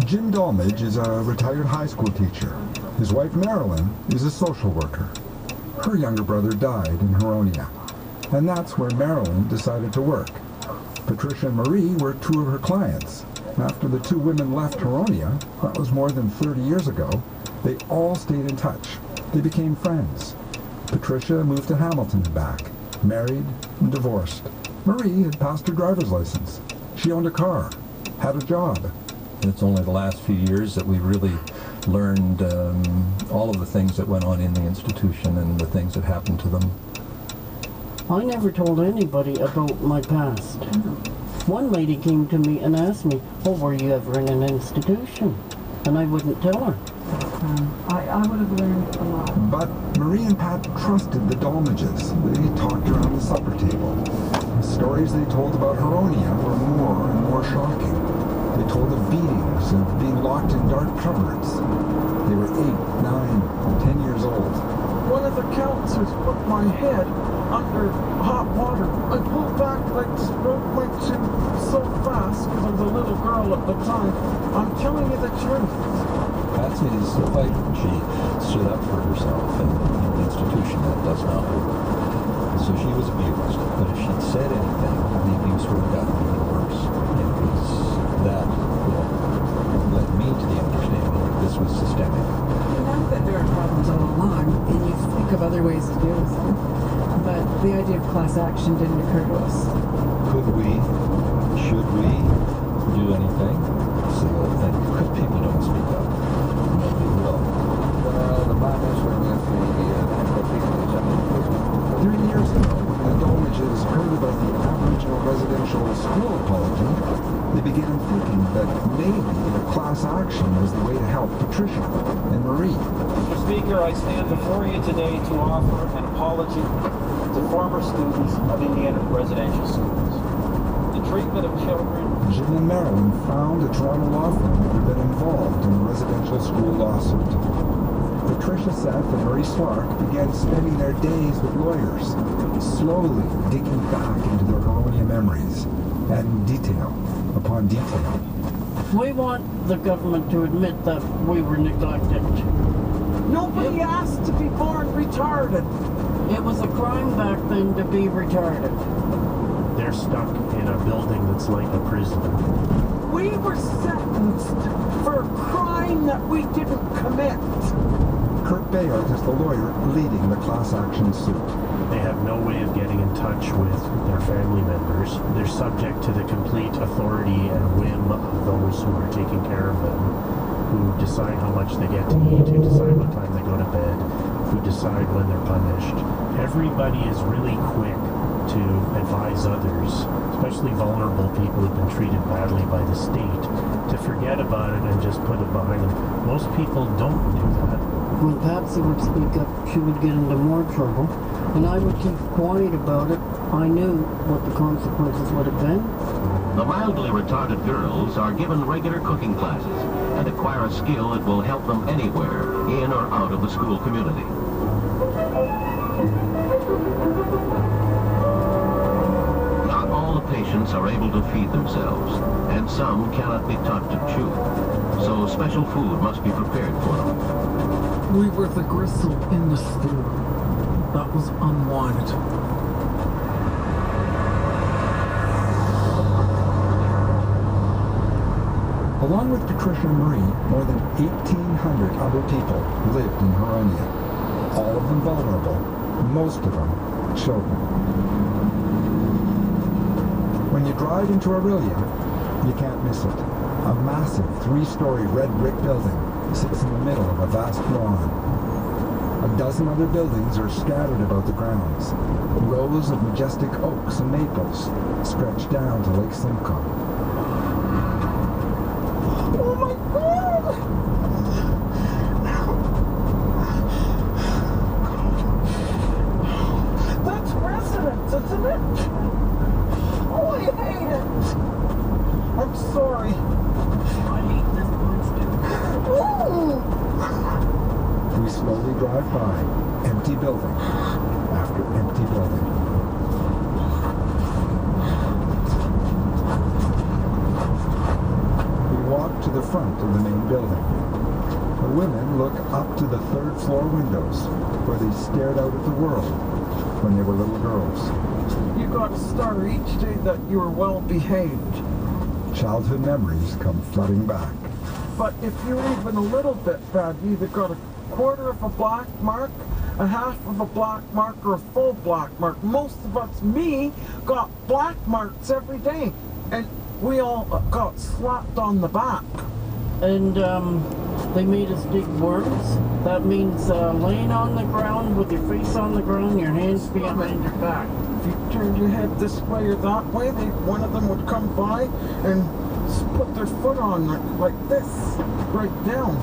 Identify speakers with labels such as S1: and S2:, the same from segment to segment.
S1: Jim Dolmage is a retired high school teacher. His wife Marilyn is a social worker. Her younger brother died in Huronia, and that's where Marilyn decided to work. Patricia and Marie were two of her clients. After the two women left Huronia, that was more than 30 years ago, they all stayed in touch. They became friends. Patricia moved to Hamilton and back, married and divorced. Marie had passed her driver's license. She owned a car, had a job.
S2: It's only the last few years that we really learned all of the things that went on in the institution and the things that happened to them.
S3: I never told anybody about my past. One lady came to me and asked me, oh, were you ever in an institution? And I wouldn't tell her.
S4: I would have learned a lot.
S1: But Marie and Pat trusted the Dolmages. They talked around the supper table. The stories they told about Huronia were more and more shocking. They told of beatings and being locked in dark cupboards. They were 8, 9, 10 years old.
S5: One of the counselors put my head under hot water. I pulled back like broke my tube so fast because I was a little girl at the time. I'm telling you the truth.
S2: Patsy is a fighter. She stood up for herself, and in an institution that does not work. So she was abused. But if she'd said anything, the abuse would have gotten even worse. It was that led me to the understanding that this was systemic.
S4: You know that there are problems all along, and you think of other ways to deal with them. But the idea of class action didn't occur to us.
S2: Could we, should we do anything? So I think people don't speak up. Nobody will.
S6: The Prime Minister with the
S1: 3 years ago, when the Dolmages heard about the Aboriginal residential school apology, they began thinking that maybe a class action was the way to help Patricia and Marie.
S7: Mr. Speaker, I stand before you today to offer an apology to former students of Indiana residential schools. The treatment of children.
S1: Jim and Marilyn found a Toronto law firm that had been involved in the residential school lawsuit. Patricia said that Marie Slark began spending their days with lawyers, slowly digging back into their Huronia memories, adding detail upon detail.
S3: We want the government to admit that we were neglected.
S5: Nobody asked to be born retarded.
S3: It was a crime back then to be retarded.
S8: They're stuck in a building that's like a prison.
S5: We were sentenced for a crime that we didn't commit.
S1: Kurt Bayard is the lawyer leading the class action suit.
S8: They have no way of getting in touch with their family members. They're subject to the complete authority and whim of those who are taking care of them, who decide how much they get to eat, who decide what time they go to bed, who decide when they're punished. Everybody is really quick to advise others, especially vulnerable people who've been treated badly by the state, to forget about it and just put it behind them. Most people don't do that.
S3: When Patsy would speak up, she would get into more trouble, and I would keep quiet about it. I knew what the consequences would have been.
S9: The mildly retarded girls are given regular cooking classes and acquire a skill that will help them anywhere, in or out of the school community. Not all the patients are able to feed themselves, and some cannot be taught to chew. So special food must be prepared for them.
S5: We were the gristle in the stew. That was unwanted.
S1: Along with Patricia and Marie, more than 1,800 other people lived in Huronia. All of them vulnerable, most of them children. When you drive into Aurelia, you can't miss it. A massive 3-story red brick building sits in the middle of a vast lawn. A dozen other buildings are scattered about the grounds. Rows of majestic oaks and maples stretch down to Lake Simcoe.
S5: Oh my God! That's residence, isn't it? Oh, I hate it. I'm sorry.
S3: I hate this place too.
S1: We slowly drive by, empty building after empty building. front of the main building. The women look up to the third floor windows, where they stared out at the world when they were little girls.
S5: You got a star each day that you were well behaved.
S1: Childhood memories come flooding back.
S5: But if you were even a little bit bad, you either got a quarter of a black mark, a half of a black mark, or a full black mark. Most of us, me, got black marks every day. And we all got slapped on the back.
S3: And they made us dig worms. That means laying on the ground with your face on the ground, your hands behind your back.
S5: If you turned your head this way or that way, one of them would come by and put their foot on like this, right down.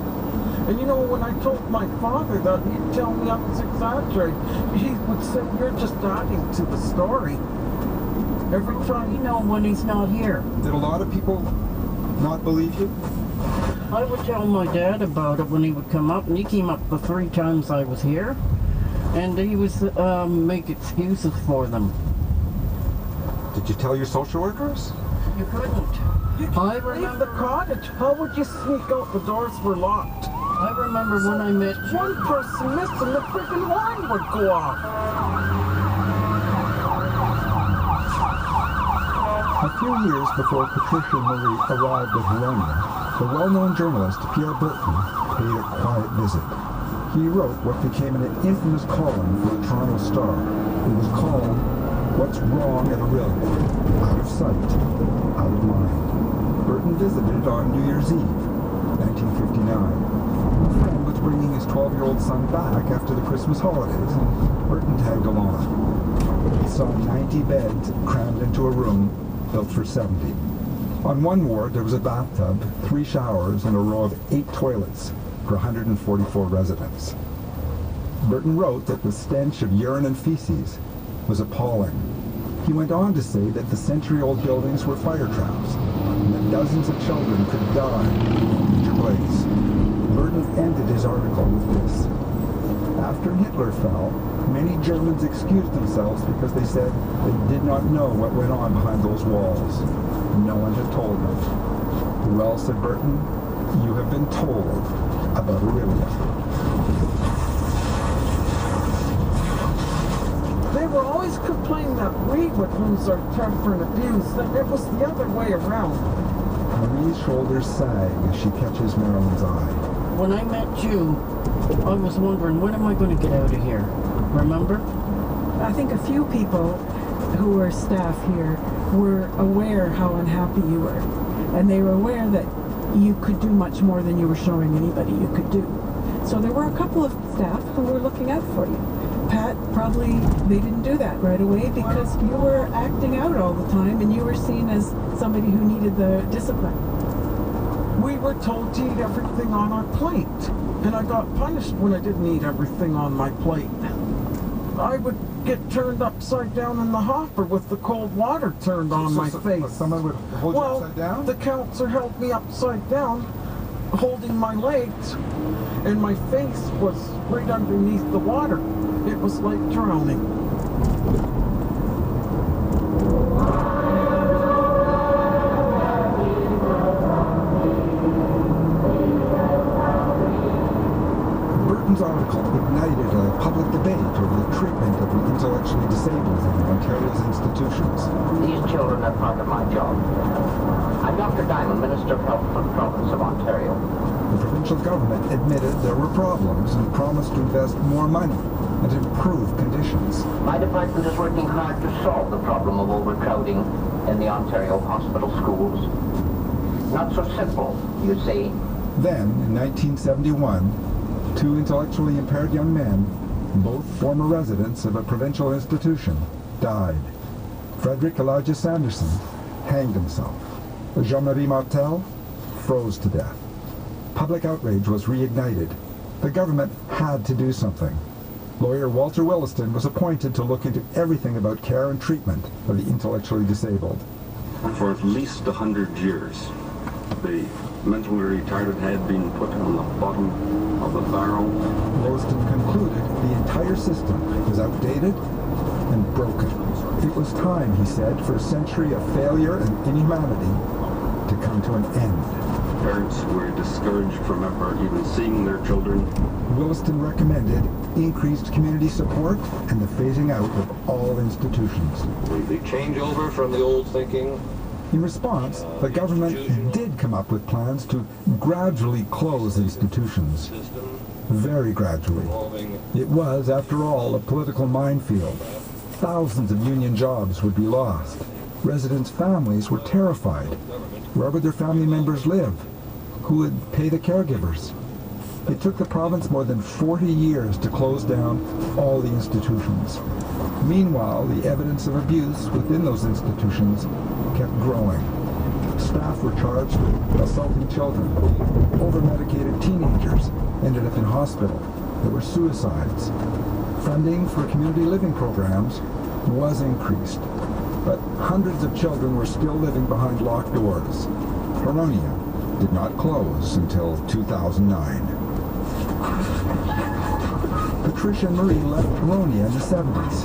S5: And you know, when I told my father that, he'd tell me I was exaggerating. He would say, "You're just adding to the story." Every time.
S3: You know, when he's not here.
S1: Did a lot of people not believe you?
S3: I would tell my dad about it when he would come up, and he came up the 3 times I was here, and he was make excuses for them.
S1: Did you tell your social workers?
S3: You couldn't. I
S5: Leave the
S3: remember.
S5: cottage. How would you sneak out? The doors were locked.
S3: I remember when I met you.
S5: One person missed and the freaking line would go off.
S1: A few years before Patricia Marie arrived at Huronia, the well-known journalist Pierre Burton paid a quiet visit. He wrote what became an infamous column for the Toronto Star. It was called, "What's Wrong at Huronia? Out of Sight, Out of Mind." Burton visited on New Year's Eve, 1959. A friend was bringing his 12-year-old son back after the Christmas holidays, and Burton tagged along. He saw 90 beds crammed into a room built for 70. On one ward, there was a bathtub, 3 showers, and a row of 8 toilets for 144 residents. Burton wrote that the stench of urine and feces was appalling. He went on to say that the century-old buildings were fire traps, and that dozens of children could die in each place. Burton ended his article with this: "After Hitler fell, many Germans excused themselves because they said they did not know what went on behind those walls. No one had told them." "Well," said Burton, "you have been told about Huronia."
S5: They were always complaining that we would lose our temper and abuse, that it was the other way around.
S1: Marie's shoulders sag as she catches Marilyn's eye.
S3: When I met you, I was wondering, when am I going to get out of here? Remember?
S4: I think a few people who were staff here were aware how unhappy you were. And they were aware that you could do much more than you were showing anybody you could do. So there were a couple of staff who were looking out for you. Pat, probably they didn't do that right away because you were acting out all the time and you were seen as somebody who needed the discipline.
S5: We were told to eat everything on our plate, and I got punished when I didn't eat everything on my plate. I would get turned upside down in the hopper with the cold water turned on my face.
S1: Someone would hold you upside down?
S5: The counselor held me upside down, holding my legs, and my face was right underneath the water. It was like drowning.
S1: Burton's article ignited a public debate over the treatment of the intellectually disabled in Ontario's institutions.
S10: These children are part of my job. I'm Dr. Diamond, Minister of Health for the province of Ontario.
S1: The provincial government admitted there were problems and promised to invest more money and improve conditions.
S10: My department is working hard to solve the problem of overcrowding in the Ontario hospital schools. Not so simple, you see.
S1: Then, in 1971, 2 intellectually impaired young men, both former residents of a provincial institution, died. Frederick Elijah Sanderson hanged himself. Jean-Marie Martel froze to death. Public outrage was reignited. The government had to do something. Lawyer Walter Williston was appointed to look into everything about care and treatment of the intellectually disabled.
S11: For at least 100 years, the mentally retarded had been put on the bottom of the barrel.
S1: Williston concluded the entire system was outdated and broken. It was time, he said, for a century of failure and inhumanity to come to an end.
S11: parents were discouraged from ever even seeing their children.
S1: Williston recommended increased community support and the phasing out of all institutions.
S6: The changeover from the old thinking.
S1: In response, the government did come up with plans to gradually close institutions. Very gradually. It was, after all, a political minefield. Thousands of union jobs would be lost. Residents' families were terrified. Where would their family members live? Who would pay the caregivers? It took the province more than 40 years to close down all the institutions. Meanwhile, the evidence of abuse within those institutions kept growing. Staff were charged with assaulting children. Over-medicated teenagers ended up in hospital. There were suicides. Funding for community living programs was increased, but hundreds of children were still living behind locked doors. Huronia did not close until 2009. Patricia and Marie left Huronia in the 70s.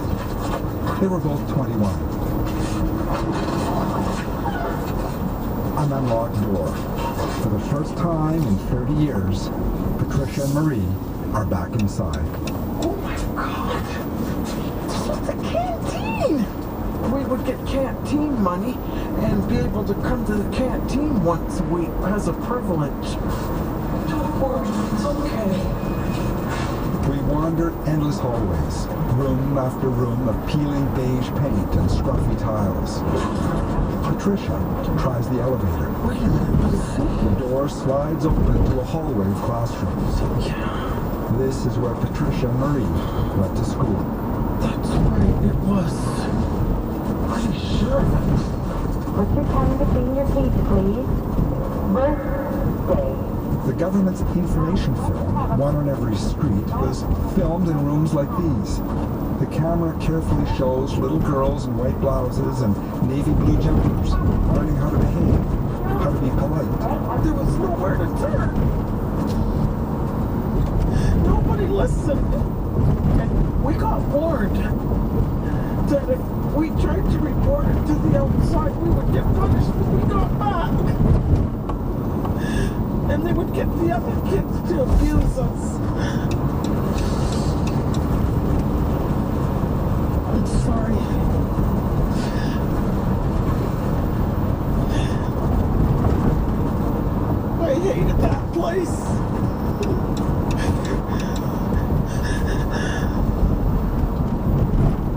S1: They were both 21. An unlocked door. For the first time in 30 years, Patricia and Marie are back inside.
S5: Oh my God! This is the canteen! We would get canteen money and be able to come to the canteen once a week as a privilege. Don't worry, it's okay.
S1: We wander endless hallways, room after room of peeling beige paint and scruffy tiles. Patricia tries the elevator.
S5: Wait a minute, what is it?
S1: The door slides open to a hallway of classrooms.
S5: Yeah.
S1: This is where Patricia and Marie went to school.
S5: That's right, it was. Pretty sure of it.
S12: What's your time between your feet, please? Birthday.
S1: The government's information film, one on every street, was filmed in rooms like these. The camera carefully shows little girls in white blouses and navy blue jumpers, learning how to behave, how to be polite.
S5: There was nowhere to turn. Nobody listened. And we got warned that if we tried to report it to the outside, we would get punished when we got back. And they would get the other kids to abuse us. I'm sorry. I hated that place.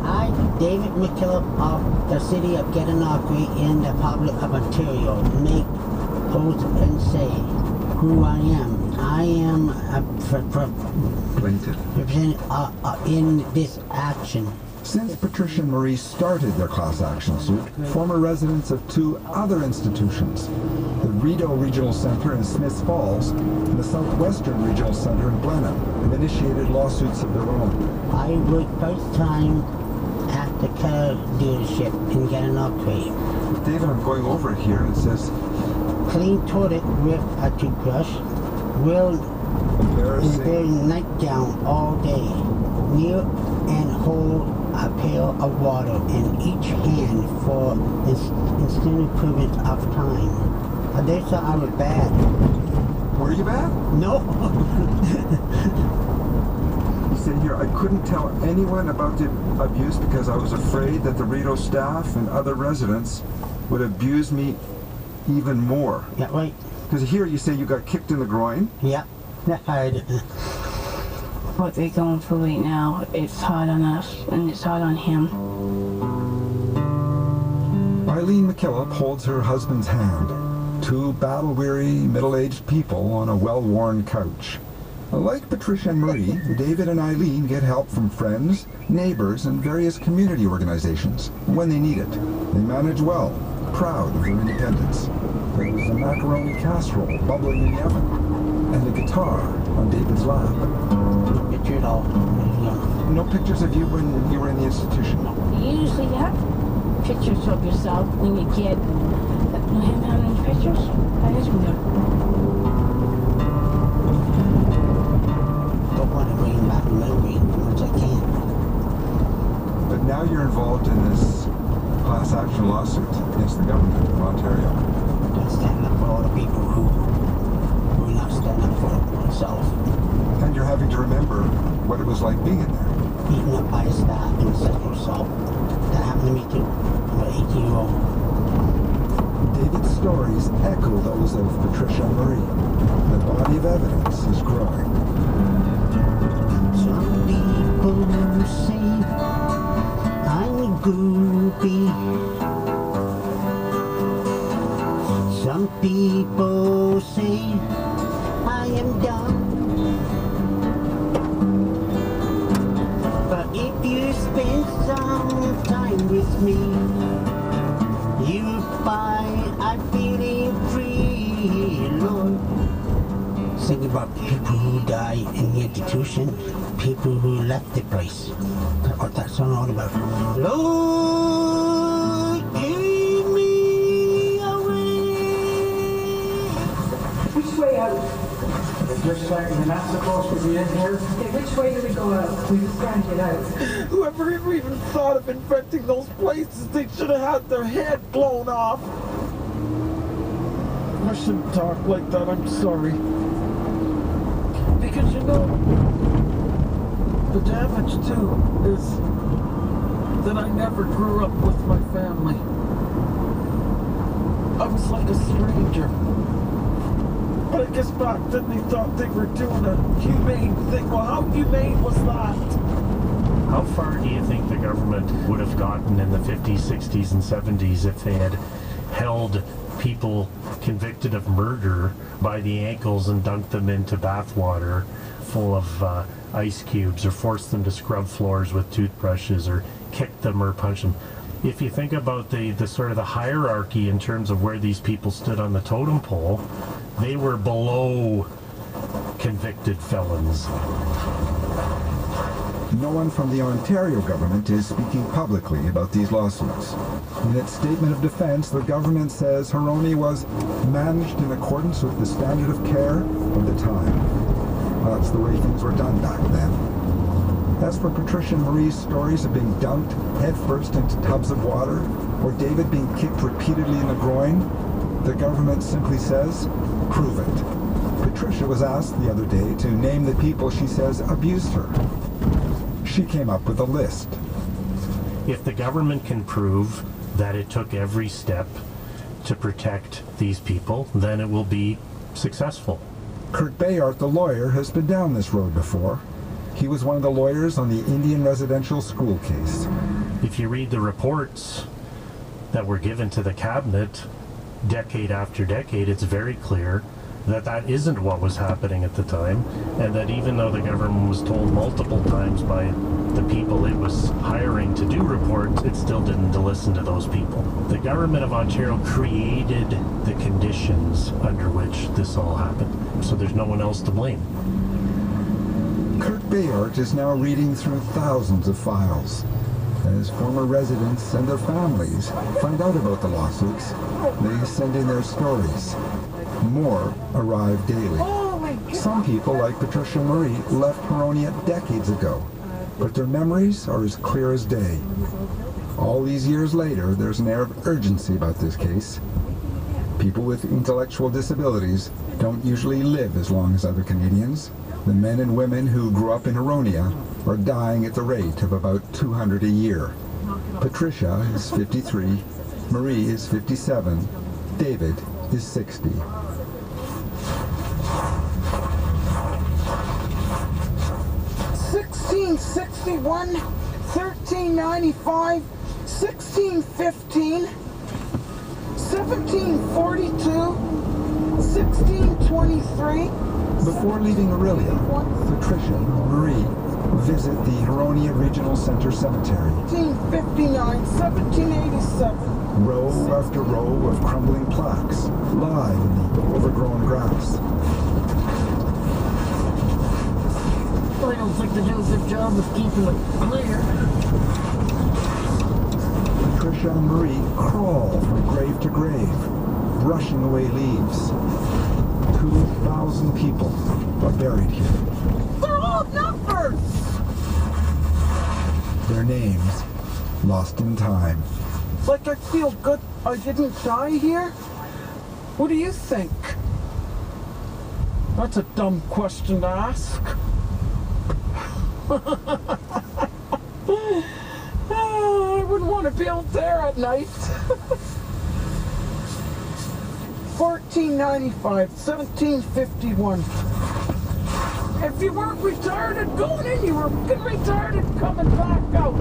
S13: I, David McKillop of the City of Gananoque in the Republic of Ontario, make, pose, and say who I am. I am
S1: Plaintiff.
S13: in this action.
S1: Since Patricia and Marie started their class action suit, former residents of two other institutions, the Rideau Regional Center in Smiths Falls and the Southwestern Regional Center in Blenheim, have initiated lawsuits of their own.
S13: I worked first time at the car dealership in Gananoque.
S1: David, I'm going over it here. It says,
S13: clean toilet with a toothbrush, will wear nightgown all day, kneel and hold a pail of water in each hand for extended periods of time. They thought I was bad.
S1: were you bad?
S13: No.
S1: You say here, I couldn't tell anyone about the abuse because I was afraid that the Rideau staff and other residents would abuse me even more.
S13: Yeah, right.
S1: Because here you say you got kicked in the groin.
S13: Yeah, that's hard.
S14: What they're going through right now, it's hard on us and it's hard on him.
S1: Eileen McKillop holds her husband's hand. Two battle-weary, middle-aged people on a well-worn couch. Like Patricia and Marie, David and Eileen get help from friends, neighbors, and various community organizations when they need it. They manage well, proud of their independence. There was a macaroni casserole bubbling in the oven, and a guitar on David's lap.
S13: Picture all.
S1: No pictures of you when you were in the institution?
S14: You usually have pictures of yourself when you're a kid. But no him having any pictures? That is weird.
S13: Don't want to bring back memory as much as I can.
S1: But now you're involved in this class action lawsuit against the government of Ontario.
S13: Don't stand up for all the people who probably not stand up for himself.
S1: And you're having to remember what it was like being there.
S13: Beaten up by a staff in sexual assault. That happened to me too. I'm an 18-year-old.
S1: David's stories echo those of Patricia and Marie. The body of evidence is growing.
S13: Some people say I'm a groupie. Some people say I am dumb. But if you spend some time with me, you'll find I'm feeling free, Lord. Think about people who die in the institution, people who left the place. That's what that song all about. Lord, give me a way.
S5: Which way out? Just saying, you're not supposed to be in here.
S4: Okay, which way do we go out? We just can't get out.
S5: Whoever ever even thought of inventing those places, they should have had their head blown off. I shouldn't talk like that, I'm sorry. Because you know, the damage too is that I never grew up with my family. I was like a stranger. But I guess back then they thought they were doing a humane thing. Well, how humane was that?
S8: How far do you think the government would have gotten in the 50s, 60s, and 70s if they had held people convicted of murder by the ankles and dunked them into bath water full of ice cubes, or forced them to scrub floors with toothbrushes, or kicked them or punched them? If you think about the sort of the hierarchy in terms of where these people stood on the totem pole, they were below convicted felons.
S1: No one from the Ontario government is speaking publicly about these lawsuits. In its statement of defense, the government says Huronia was managed in accordance with the standard of care of the time. Well, that's the way things were done back then. As for Patricia and Marie's stories of being dunked headfirst into tubs of water, or David being kicked repeatedly in the groin, the government simply says, prove it. Patricia was asked the other day to name the people she says abused her. She came up with a list.
S8: If the government can prove that it took every step to protect these people, then it will be successful.
S1: Kurt Bayart, the lawyer, has been down this road before. He was one of the lawyers on the Indian residential school case.
S8: If you read the reports that were given to the cabinet decade after decade, it's very clear that that isn't what was happening at the time, and that even though the government was told multiple times by the people it was hiring to do reports, it still didn't listen to those people. The government of Ontario created the conditions under which this all happened, so there's no one else to blame.
S1: Kurt Bayart is now reading through thousands of files. As former residents and their families find out about the lawsuits, they send in their stories. More arrive daily. Some people, like Patricia and Marie, left Huronia decades ago, but their memories are as clear as day. All these years later, there's an air of urgency about this case. People with intellectual disabilities don't usually live as long as other Canadians. The men and women who grew up in Huronia are dying at the rate of about 200 a year. Patricia is 53, Marie is 57, David is 60.
S5: 1661, 1395, 1615, 1742, 1623.
S1: Before leaving Aurelia, Patricia and Marie visit the Huronia Regional Center Cemetery.
S5: 1759, 1787.
S1: Row after row of crumbling plaques lie in the overgrown grass.
S3: I don't think they do a good job of keeping it clear.
S1: Patricia and Marie crawl from grave to grave, brushing away leaves. 2,000 people are buried here.
S5: They're all numbers!
S1: Their names lost in time.
S5: Like I feel good I didn't die here? What do you think? That's a dumb question to ask. I wouldn't want to be out there at night. $14.95, 1751. If you weren't retarded going in, you were fucking retarded coming back out.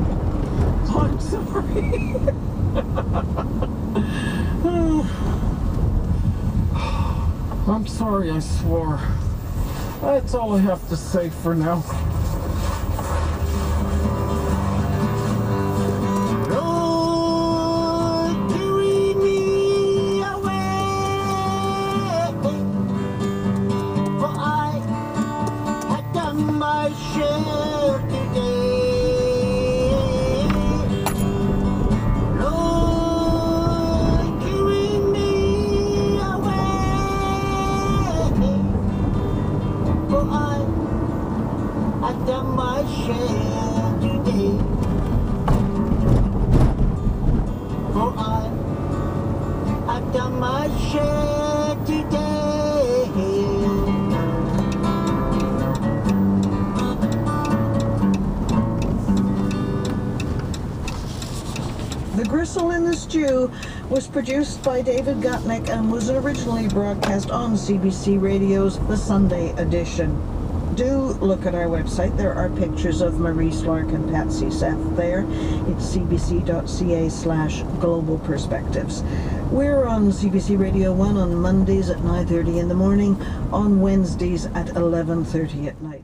S5: I'm sorry. I'm sorry I swore. That's all I have to say for now.
S4: The Gristle in the Stew was produced by David Gutnick and was originally broadcast on CBC Radio's The Sunday Edition. Do look at our website. There are pictures of Maurice Lark and Patsy Seth there. It's cbc.ca/global perspectives. We're on CBC Radio 1 on Mondays at 9:30 in the morning, on Wednesdays at 11:30 at night.